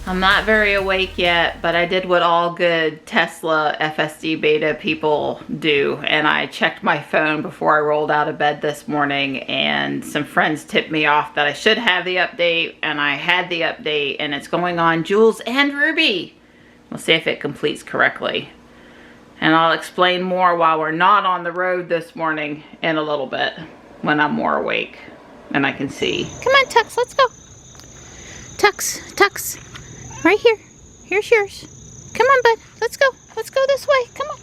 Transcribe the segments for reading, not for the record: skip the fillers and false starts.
I'm not very awake yet, but I did what all good Tesla FSD beta people do, and I checked my phone before I rolled out of bed this morning, and some friends tipped me off that I should have the update, and I had the update, and it's going on Jules and Ruby. We'll see if it completes correctly. And I'll explain more while we're not on the road this morning in a little bit, when I'm more awake and I can see. Come on, Tux, let's go. Tux. Right here. Here's yours. Come on, bud. Let's go. Let's go this way. Come on.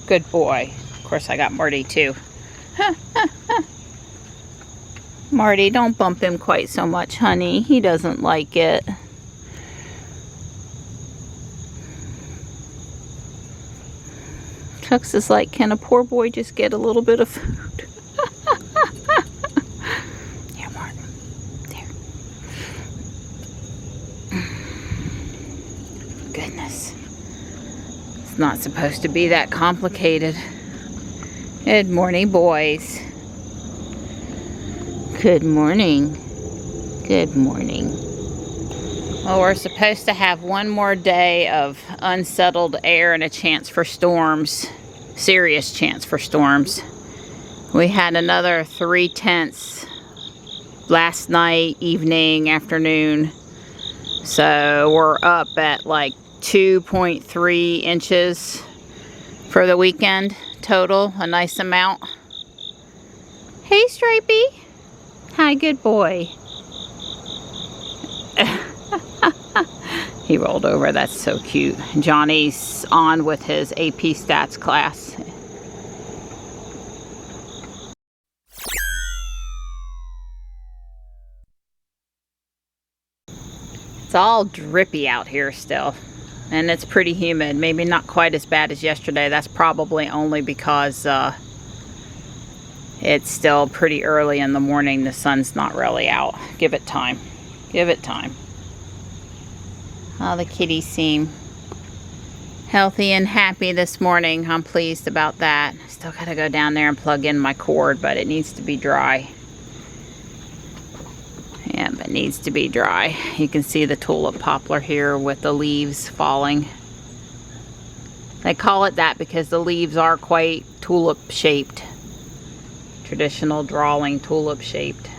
Good boy. Of course, I got Marty, too. Marty, don't bump him quite so much, honey. He doesn't like it. Tux is like, can a poor boy just get a little bit of food? Here, Martin. There. Goodness. It's not supposed to be that complicated. Good morning, boys. Good morning. Good morning. Well, we're supposed to have one more day of unsettled air and a chance for storms. Serious chance for storms. We had another 3/10 last night, evening, afternoon. So we're up at like 2.3 inches for the weekend total. A nice amount. Hey, Stripey. Hi, good boy. He rolled over. That's so cute. Johnny's on with his AP Stats class. It's all drippy out here still. And it's pretty humid. Maybe not quite as bad as yesterday. That's probably only because it's still pretty early in the morning. The sun's not really out. Give it time. Give it time. Oh, the kitties seem healthy and happy this morning. I'm pleased about that. Still gotta go down there and plug in my cord, but it needs to be dry. Yeah, it needs to be dry. You can see the tulip poplar here with the leaves falling. They call it that because the leaves are quite tulip shaped. Traditional drawing tulip shaped.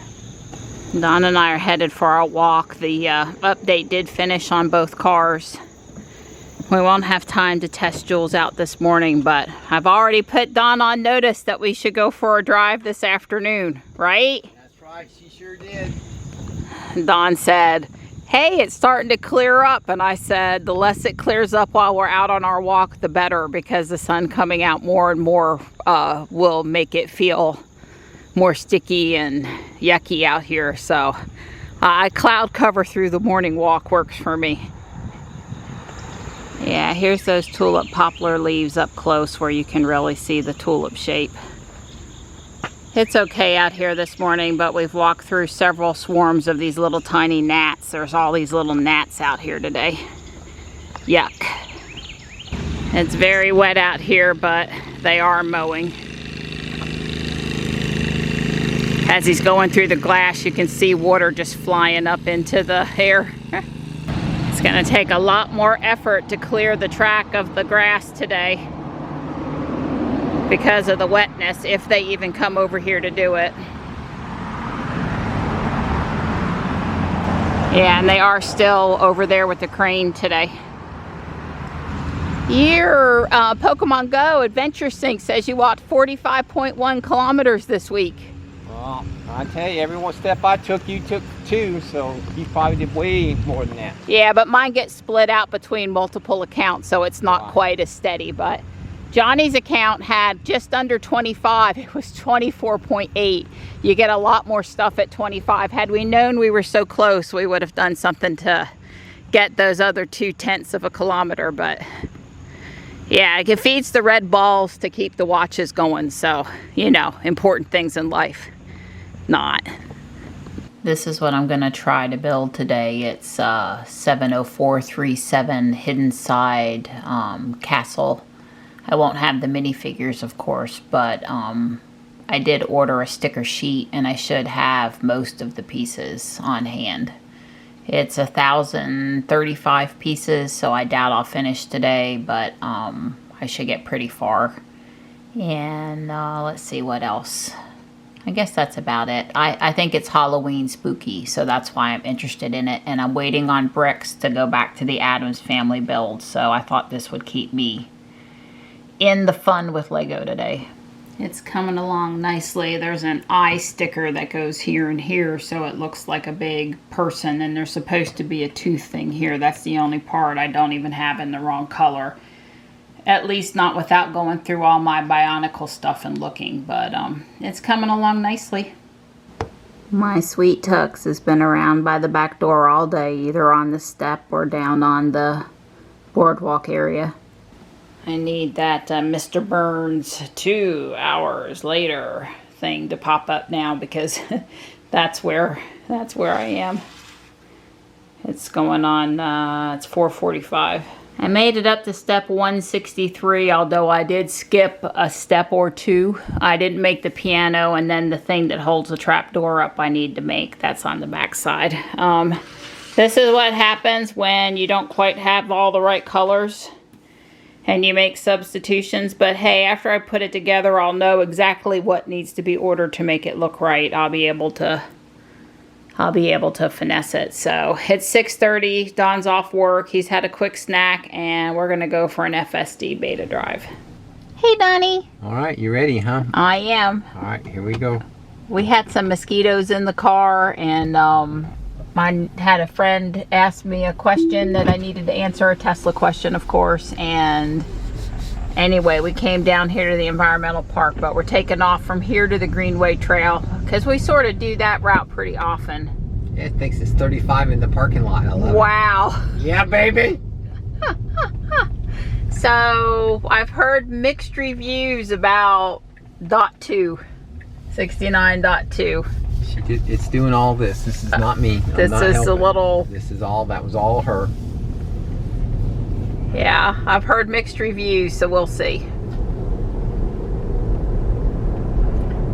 Don and I are headed for our walk. The update did finish on both cars. We won't have time to test Jules out this morning, but I've already put Don on notice that we should go for a drive this afternoon, right? That's right, she sure did. Don said, hey, it's starting to clear up. And I said, the less it clears up while we're out on our walk, the better, because the sun coming out more and more will make it feel more sticky and yucky out here. So cloud cover through the morning walk works for me. Yeah, here's those tulip poplar leaves up close where you can really see the tulip shape. It's okay out here this morning, but we've walked through several swarms of these little tiny gnats. There's all these little gnats out here today. Yuck. It's very wet out here, but they are mowing. As he's going through the glass, you can see water just flying up into the air. It's going to take a lot more effort to clear the track of the grass today because of the wetness, if they even come over here to do it. Yeah, and they are still over there with the crane today. Your Pokemon Go Adventure Sync says you walked 45.1 kilometers this week. Well, I tell you, every one step I took, you took 2, so you probably did way more than that. Yeah, but mine gets split out between multiple accounts, so it's not quite as steady. But Johnny's account had just under 25. It was 24.8. You get a lot more stuff at 25. Had we known we were so close, we would have done something to get those other 0.2 of a kilometer. But yeah, it feeds the red balls to keep the watches going. So, you know, important things in life. Not. This is what I'm going to try to build today. It's 70437 Hidden Side Castle. I won't have the minifigures, of course, but I did order a sticker sheet and I should have most of the pieces on hand. It's 1,035 pieces, so I doubt I'll finish today, but I should get pretty far. And let's see what else. I guess that's about it. I think it's Halloween spooky, so that's why I'm interested in it. And I'm waiting on bricks to go back to the Addams Family build, so I thought this would keep me in the fun with Lego today. It's coming along nicely. There's an eye sticker that goes here and here, so it looks like a big person, and there's supposed to be a tooth thing here. That's the only part I don't even have in the wrong color. At least not without going through all my Bionicle stuff and looking, but it's coming along nicely. My Sweet Tux has been around by the back door all day, either on the step or down on the boardwalk area. I need that Mr. Burns 2 hours later thing to pop up now, because that's where I am. It's going on, it's 4:45. I made it up to step 163, although I did skip a step or two. I didn't make the piano, and then the thing that holds the trap door up I need to make. That's on the back side. This is what happens when you don't quite have all the right colors and you make substitutions. But hey, after I put it together, I'll know exactly what needs to be ordered to make it look right. I'll be able to finesse it. So it's 6:30, Don's off work, he's had a quick snack, and we're gonna go for an FSD beta drive. Hey Donnie. All right, you ready, huh? I am. All right, here we go. We had some mosquitoes in the car, and I had a friend ask me a question that I needed to answer, a Tesla question, of course, and anyway, we came down here to the environmental park, but we're taking off from here to the Greenway Trail, because we sort of do that route pretty often. Yeah, it thinks it's 35 in the parking lot. I love wow. it. Yeah, baby. So I've heard mixed reviews about .2, 69.2. It's doing all this. This is not me. This is a little... This is all, that was all her. Yeah, I've heard mixed reviews, so we'll see.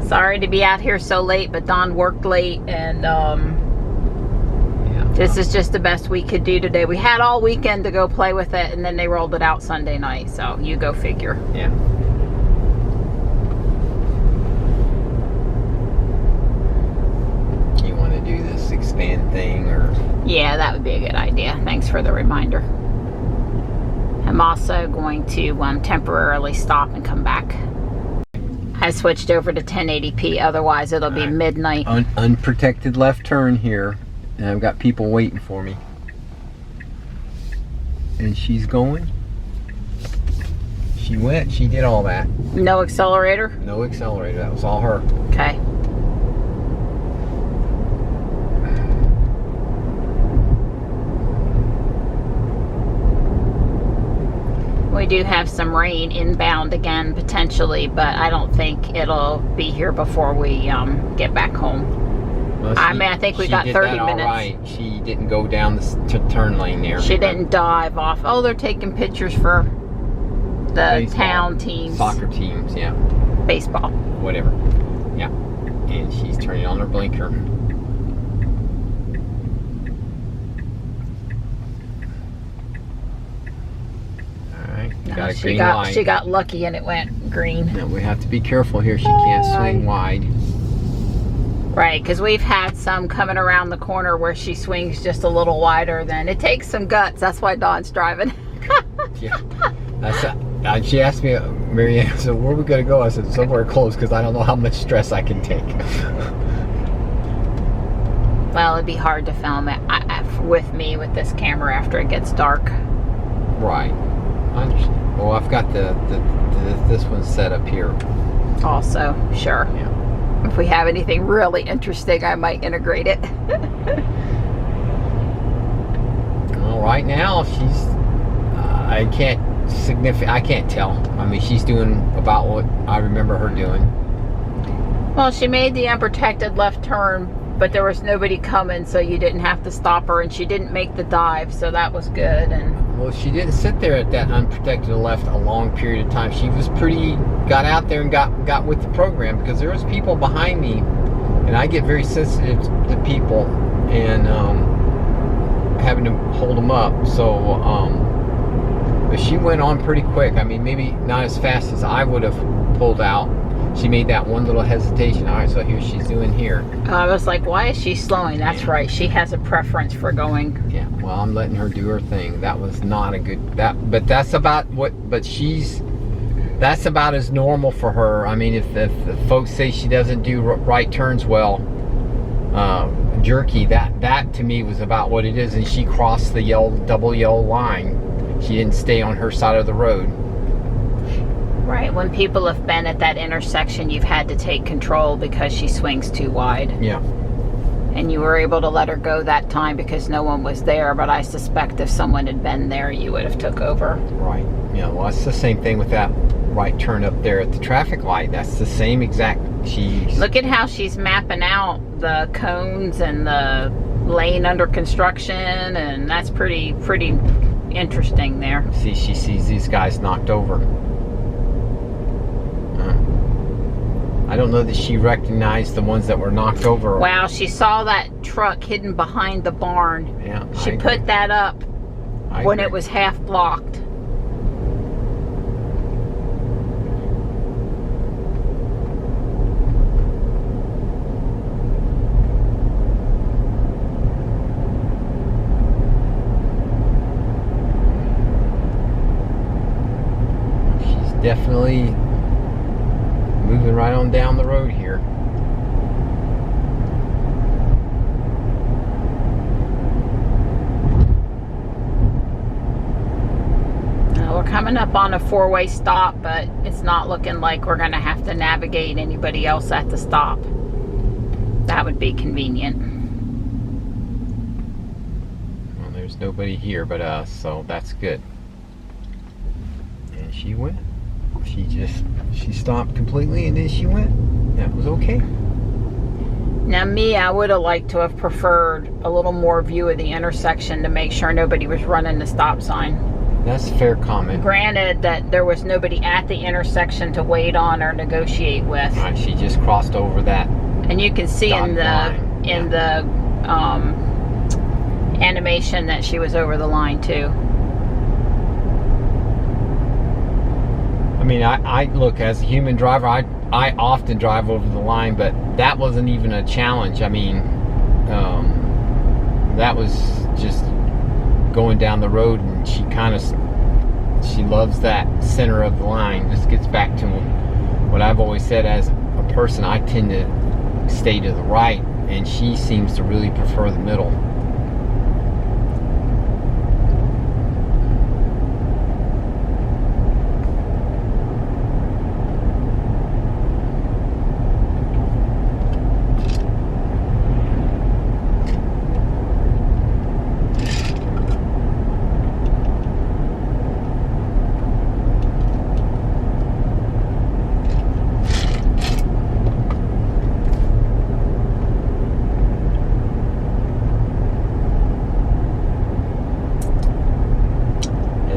Sorry to be out here so late, but Don worked late, and this is just the best we could do today. We had all weekend to go play with it, and then they rolled it out Sunday night, so you go figure. Yeah. You want to do this expand thing, or? Yeah, that would be a good idea. Thanks for the reminder. I'm also going to temporarily stop and come back. I switched over to 1080p, otherwise it'll be midnight. Unprotected left turn here, and I've got people waiting for me. And she's going. She went, she did all that. No accelerator? No accelerator, that was all her. Okay. We do have some rain inbound again, potentially, but I don't think it'll be here before we get back home. Well, I think we got 30 minutes. All right. She didn't go down the turn lane there. She didn't dive off. Oh, they're taking pictures for the baseball, town teams. Soccer teams, yeah. Baseball. Whatever. Yeah. And she's turning on her blinker. She got lucky and it went green. No, we have to be careful here. She can't swing wide. Right, because we've had some coming around the corner where she swings just a little wider than. It takes some guts. That's why Don's driving. Yeah. She asked me, Marianne, so where are we going to go? I said, somewhere close, because I don't know how much stress I can take. Well, it'd be hard to film it with me with this camera after it gets dark. Right. I understand. Well, I've got this one set up here. Also, sure. Yeah. If we have anything really interesting, I might integrate it. Well, right now she's. I can't tell. I mean, she's doing about what I remember her doing. Well, she made the unprotected left turn, but there was nobody coming, so you didn't have to stop her, and she didn't make the dive, so that was good. And well, she didn't sit there at that unprotected left a long period of time. She was got out there and got with the program, because there was people behind me, and I get very sensitive to people, and having to hold them up. So, but she went on pretty quick. I mean, maybe not as fast as I would have pulled out. She made that one little hesitation. All right, so here she's doing here. I was like, why is she slowing? That's right. She has a preference for going. Yeah, well, I'm letting her do her thing. That was not a good, but that's about what, that's about as normal for her. I mean, if the folks say she doesn't do right turns well, jerky, that to me was about what it is. And she crossed the double yellow line. She didn't stay on her side of the road. Right, when people have been at that intersection, you've had to take control because she swings too wide. Yeah. And you were able to let her go that time because no one was there, but I suspect if someone had been there, you would have took over. Right. Yeah, well, it's the same thing with that right turn up there at the traffic light. That's the same exact, Look at how she's mapping out the cones and the lane under construction, and that's pretty interesting there. See, she sees these guys knocked over. I don't know that she recognized the ones that were knocked over. Wow, she saw that truck hidden behind the barn. Yeah, she put that up when it was half blocked. She's definitely moving right on down the road here. We're coming up on a four-way stop, but it's not looking like we're going to have to navigate anybody else at the stop. That would be convenient. Well, there's nobody here but us, so that's good. And she went. She stopped completely and then she went. That was okay. Now me, I would have liked to have preferred a little more view of the intersection to make sure nobody was running the stop sign. That's a fair comment. Granted that there was nobody at the intersection to wait on or negotiate with. Right, she just crossed over that. And you can see in the animation that she was over the line too. I mean, I look, as a human driver, I often drive over the line, but that wasn't even a challenge. I mean, that was just going down the road, and she loves that center of the line. This gets back to what I've always said. As a person, I tend to stay to the right, and she seems to really prefer the middle.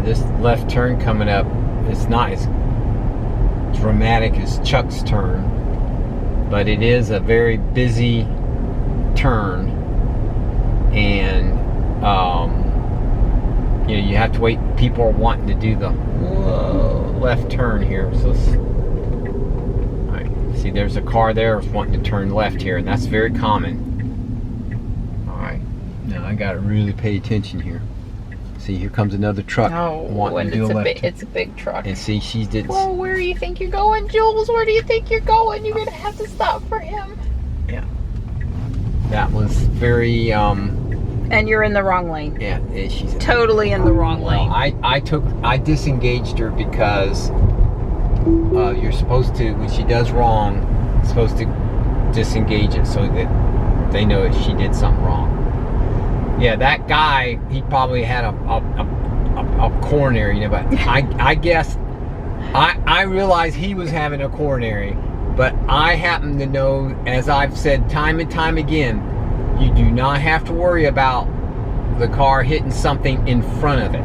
This left turn coming up is not as dramatic as Chuck's turn, but it is a very busy turn, and you know, you have to wait. People are wanting to do the left turn here, so all right, see, there's a car there wanting to turn left here, and that's very common. All right, now I gotta really pay attention here. See, here comes another truck wanting to do a left. It's a big truck. And see, she did. Whoa, where do you think you're going, Jules? Where do you think you're going? You're gonna have to stop for him. Yeah. That was very. And you're in the wrong lane. Yeah, she's totally in the wrong lane. I disengaged her because you're supposed to, when she does wrong, supposed to disengage it so that they know that she did something wrong. Yeah, that guy, he probably had a coronary, you know, but I guess, I realized he was having a coronary, but I happen to know, as I've said time and time again, you do not have to worry about the car hitting something in front of it.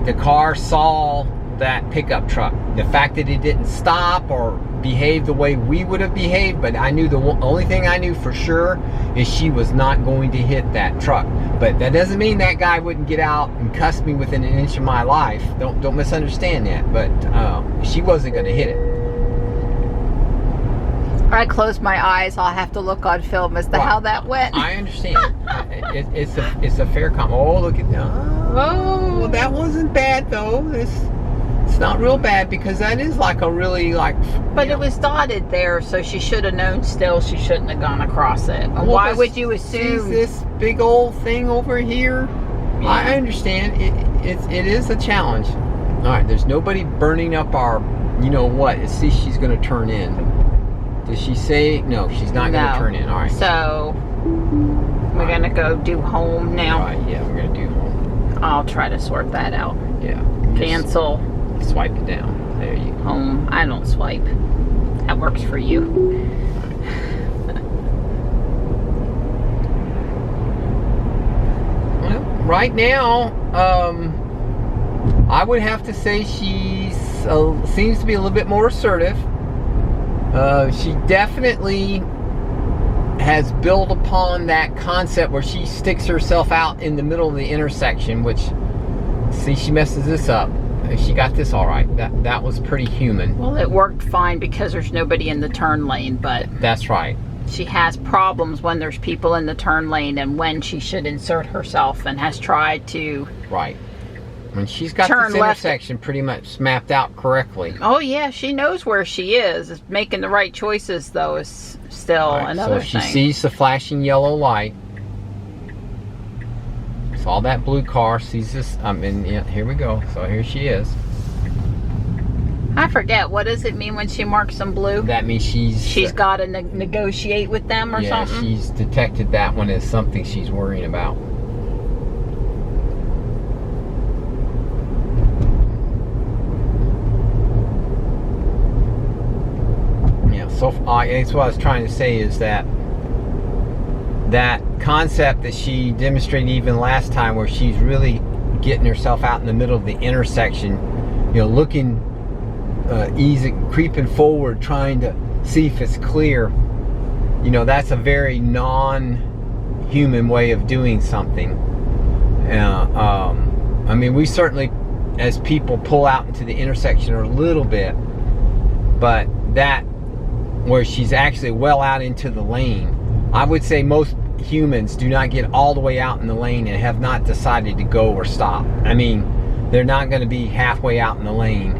The car saw that pickup truck. The fact that it didn't stop or behave the way we would have behaved, but I knew the only thing I knew for sure is she was not going to hit that truck. But that doesn't mean that guy wouldn't get out and cuss me within an inch of my life. Don't misunderstand that. But she wasn't going to hit it. I close my eyes. I'll have to look on film as to how that went. I understand. It's a fair comment. Oh, look at that. Oh, well, that wasn't bad though. It's not real bad because that is like a really like. But it was dotted there, so she should have known. Still, she shouldn't have gone across it. Well, why would you assume this big old thing over here? Yeah. I understand. It is a challenge. All right, there's nobody burning up our. You know what? Let's see. She's going to turn in. Does she say no? She's not going to turn in. All right. So we're going to go do home now. All right. Yeah, we're going to do home. I'll try to sort that out. Yeah. Cancel. Swipe it down. There you go. Home. I don't swipe. That works for you. Well, right now, I would have to say she seems to be a little bit more assertive. She definitely has built upon that concept where she sticks herself out in the middle of the intersection, which, see, she messes this up. She got this all right. That was pretty human. Well, it worked fine because there's nobody in the turn lane, but that's right. She has problems when there's people in the turn lane and when she should insert herself, and has tried to. Right. When she's got this intersection pretty much mapped out correctly. Oh yeah, she knows where she is. Making the right choices though is still another thing. So if she sees the flashing yellow light, saw that blue car, sees this. Yeah, here we go. So here she is. I forget, what does it mean when she marks them blue? That means she's got to negotiate with them or something. Yeah, she's detected that one as something she's worrying about. So that's what I was trying to say is that concept that she demonstrated even last time, where she's really getting herself out in the middle of the intersection, you know, looking easy, creeping forward, trying to see if it's clear. You know, that's a very non-human way of doing something. I mean, we certainly, as people, pull out into the intersection a little bit, but that where she's actually well out into the lane. I would say most humans do not get all the way out in the lane and have not decided to go or stop. I mean, they're not going to be halfway out in the lane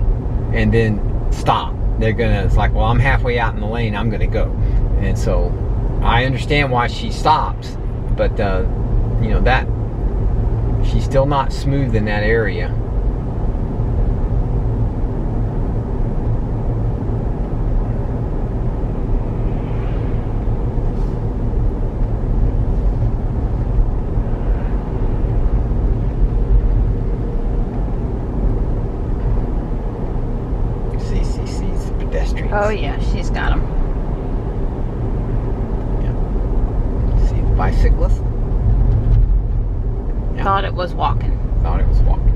and then stop. They're going to, it's like, well, I'm halfway out in the lane, I'm going to go. And so I understand why she stops, but you know, that she's still not smooth in that area. Oh yeah, she's got them. Yeah. See the bicyclist? Yeah. Thought it was walking. Thought it was walking.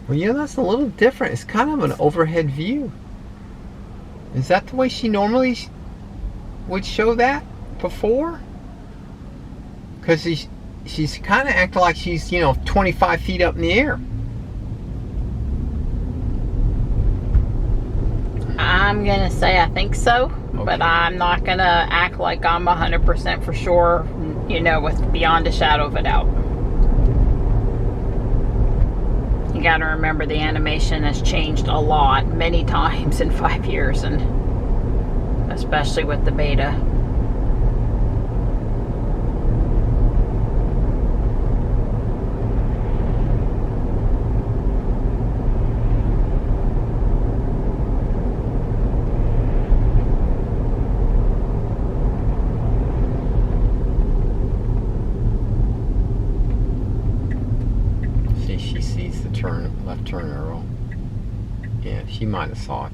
Well, yeah, that's a little different. It's kind of an overhead view. Is that the way she normally would show that before? Because she's kind of acting like she's, you know, 25 feet up in the air. I'm going to say I think so, okay. But I'm not going to act like I'm 100% for sure, you know, with beyond a shadow of a doubt. You got to remember the animation has changed a lot, many times in 5 years, and especially with the beta. She might have saw it.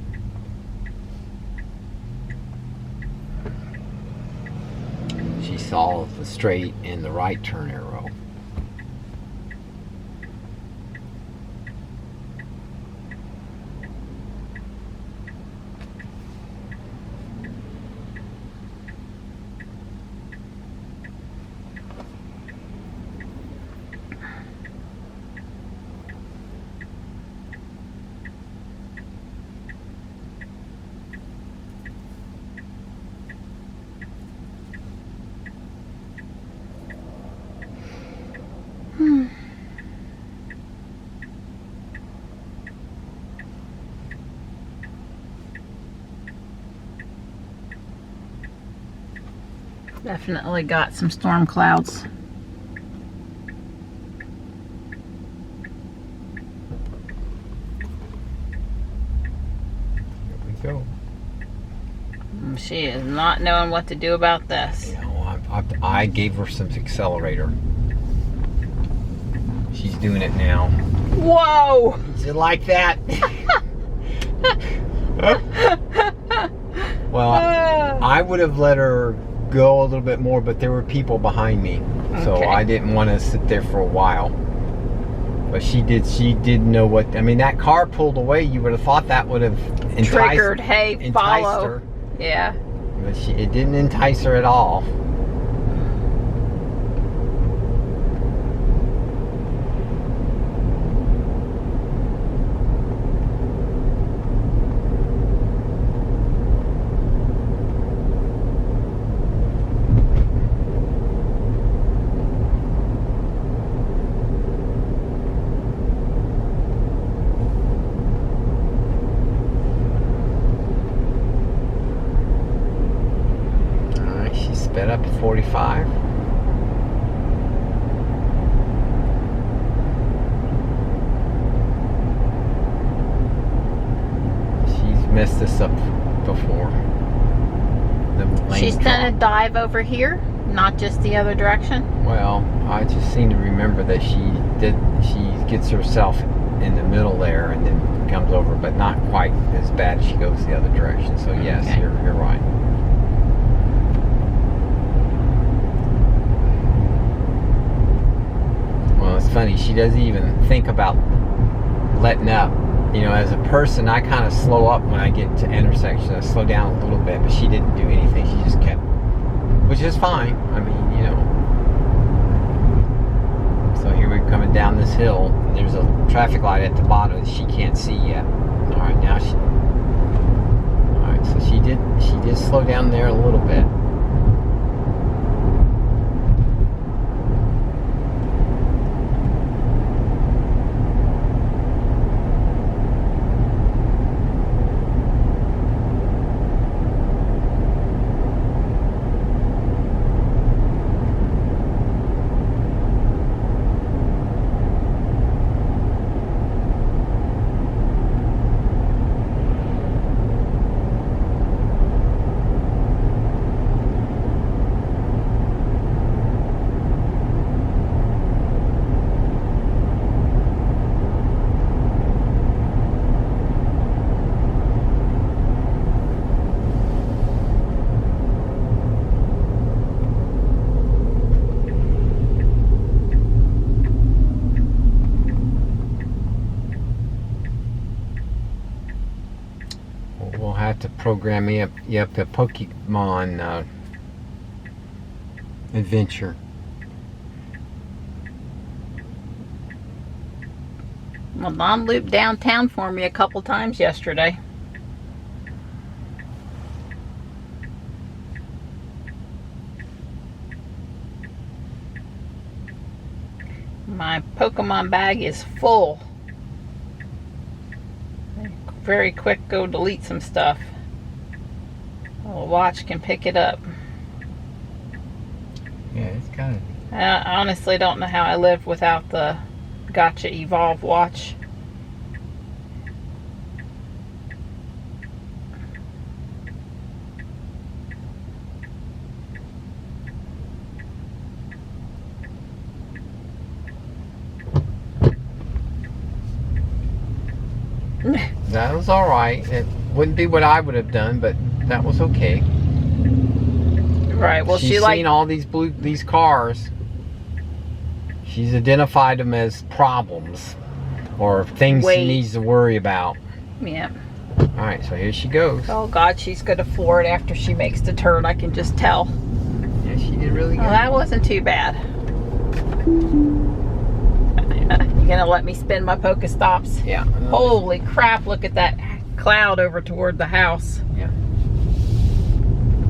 She saw the straight and the right turn arrow. Definitely got some storm clouds. Here we go. She is not knowing what to do about this. You know, I gave her some accelerator. She's doing it now. Whoa! Just like that. Well, I would have let her go a little bit more, but there were people behind me, so Okay. I didn't want to sit there for a while. But she did know what. I mean, that car pulled away. You would have thought that would have Triggered, hey, enticed follow. her, Yeah. but it didn't entice her at all. Sped up to 45. She's messed this up before. She's done a dive over here, not just the other direction. Well, I just seem to remember that she gets herself in the middle there and then comes over, but not quite as bad as she goes the other direction. So yes, Okay. you're right. Well, it's funny, she doesn't even think about letting up. You know, as a person, I kind of slow up when I get to intersections. I slow down a little bit, but she didn't do anything. She just kept, which is fine. I mean, you know. So here we're coming down this hill. And there's a traffic light at the bottom that she can't see yet. All right, now she. All right, so she did slow down there a little bit. We'll have to program me up a Pokemon adventure. Well, Mom looped downtown for me a couple times yesterday. My Pokemon bag is full. Very quick, go delete some stuff. A watch can pick it up. Yeah, it's kind of. I honestly don't know how I lived without the Gotcha Evolve watch. That was all right. It wouldn't be what I would have done, but that was okay. Right. Well, She's seen all these cars. She's identified them as problems or things she needs to worry about. Yeah. All right, so here she goes. Oh God, she's gonna floor it after she makes the turn. I can just tell. Yeah, she did really good. Well, that wasn't too bad. You gonna let me spin my Pokestops? Yeah. Holy crap! Look at that cloud over toward the house. Yeah.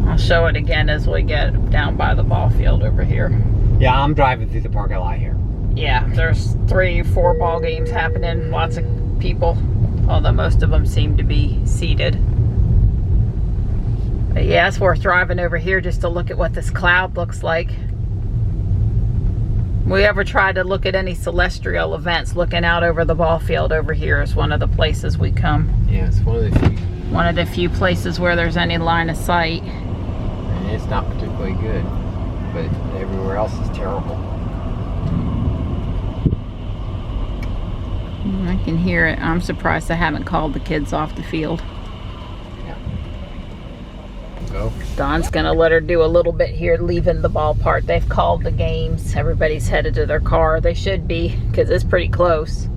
I'll show it again as we get down by the ball field over here. Yeah, I'm driving through the parking lot here. Yeah, there's 3-4 ball games happening. Lots of people, although most of them seem to be seated. But yeah, it's worth driving over here just to look at what this cloud looks like. We ever try to look at any celestial events, looking out over the ball field over here is one of the places we come. Yeah, it's one of the few. One of the few places where there's any line of sight. And it's not particularly good, but everywhere else is terrible. I can hear it. I'm surprised I haven't called the kids off the field. Yeah. Go. Don's gonna let her do a little bit here leaving the ballpark. They've called the games. Everybody's headed to their car. They should be, because it's pretty close.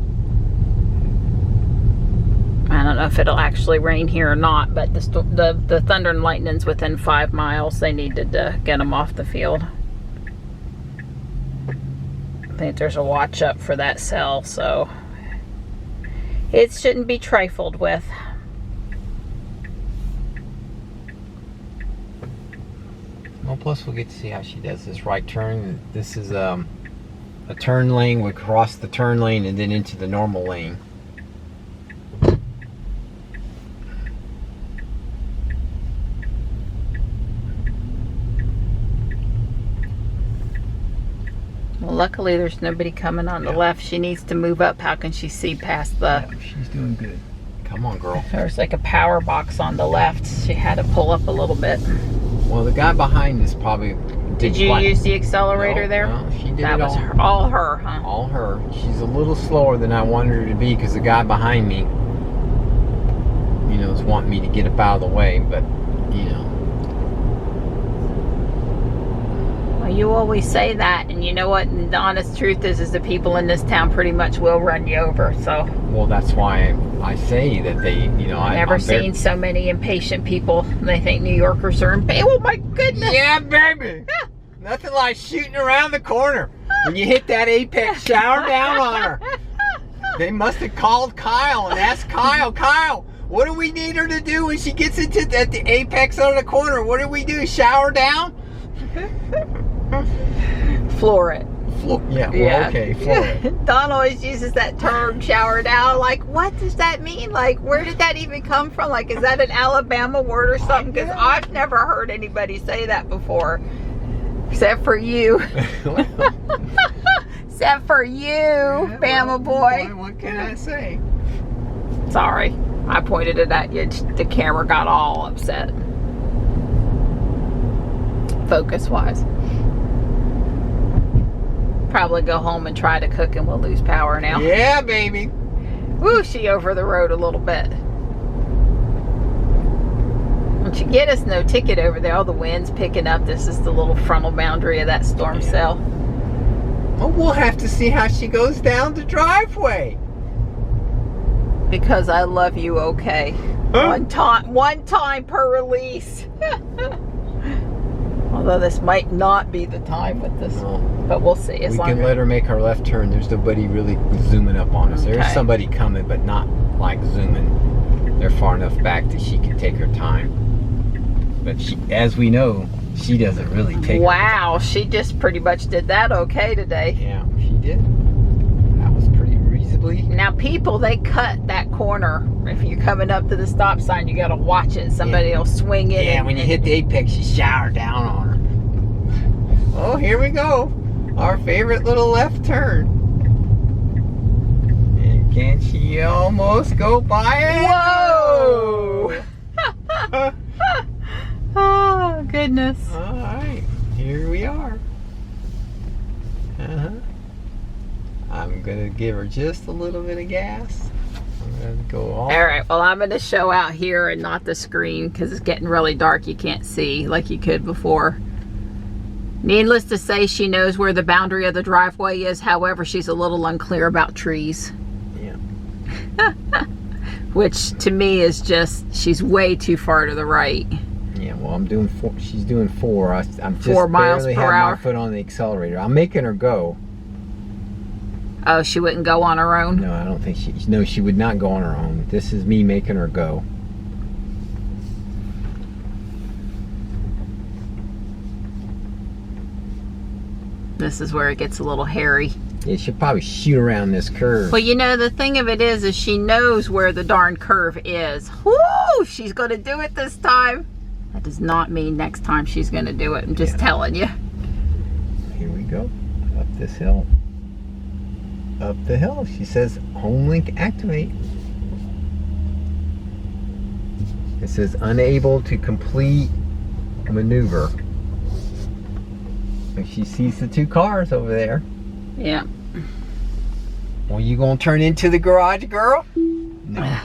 I don't know if it'll actually rain here or not, but the thunder and lightning's within 5 miles. They needed to get them off the field. I think there's a watch up for that cell, so it shouldn't be trifled with. Well, plus we'll get to see how she does this right turn. This is a turn lane. We cross the turn lane and then into the normal lane. Well, luckily there's nobody coming on the left. She needs to move up. How can she see past the... Yeah, she's doing good. Come on, girl. There's like a power box on the left. She had to pull up a little bit. Well, the guy behind us probably... Did you use the accelerator there? No, she did that it was all. all her, huh? All her. She's a little slower than I wanted her to be because the guy behind me, you know, is wanting me to get up out of the way, but, you know. Well, you always say that, and you know what? And the honest truth is the people in this town pretty much will run you over, so. Well, that's why I say that they, you know, I've never seen so many impatient people. They think New Yorkers are impatient. Oh my goodness! Yeah, baby. Nothing like shooting around the corner when you hit that apex. Shower down on her. They must have called Kyle and asked Kyle, what do we need her to do when she gets into the apex on the corner? What do we do? Shower down? Floor it. Yeah, well, okay, floor it. Don always uses that term, shower down. Like, what does that mean? Like, where did that even come from? Like, is that an Alabama word or something? Because I've never heard anybody say that before. Except for you. Except for you, yeah, Bama boy. What can I say? Sorry. I pointed it at you. The camera got all upset. Focus-wise. Probably go home and try to cook and we'll lose power now. Yeah, baby. Woo, she over the road a little bit. Don't you get us no ticket over there? All the wind's picking up. This is the little frontal boundary of that storm cell. Well, we'll have to see how she goes down the driveway. Because I love you, okay. Huh? One time per release. Although this might not be the time with this, but we'll see. We can let her make her left turn. There's nobody really zooming up on us. Okay. There's somebody coming, but not like zooming. They're far enough back that she can take her time. But she, as we know, she doesn't really take her time. She just pretty much did that okay today. Yeah, she did. That was pretty reasonably. Now people, they cut that corner. If you're coming up to the stop sign, you gotta watch it. Somebody will swing in. Yeah, when you hit the apex, you shower down on her. Oh, here we go. Our favorite little left turn. And can't she almost go by it? Whoa! Oh, goodness. All right, here we are. I'm gonna give her just a little bit of gas. I'm gonna go off. All right, well, I'm going to show out here and not the screen because it's getting really dark. You can't see like you could before. Needless to say, she knows where the boundary of the driveway is. However, she's a little unclear about trees. Yeah. Which to me is just, she's way too far to the right. Yeah, well, I'm doing 4. She's doing 4. I'm just 4 miles barely per have hour. my foot on the accelerator. I'm making her go. Oh, she wouldn't go on her own? No, I don't think she. No, she would not go on her own. This is me making her go. This is where it gets a little hairy. Yeah, she'll probably shoot around this curve. Well, you know, the thing of it is she knows where the darn curve is. Woo! She's going to do it this time. That does not mean next time she's going to do it. I'm just telling you. Here we go. Up this hill. Up the hill. She says, home link activate. It says, unable to complete maneuver. And she sees the 2 cars over there. Yeah. Well, you gonna turn into the garage girl? No.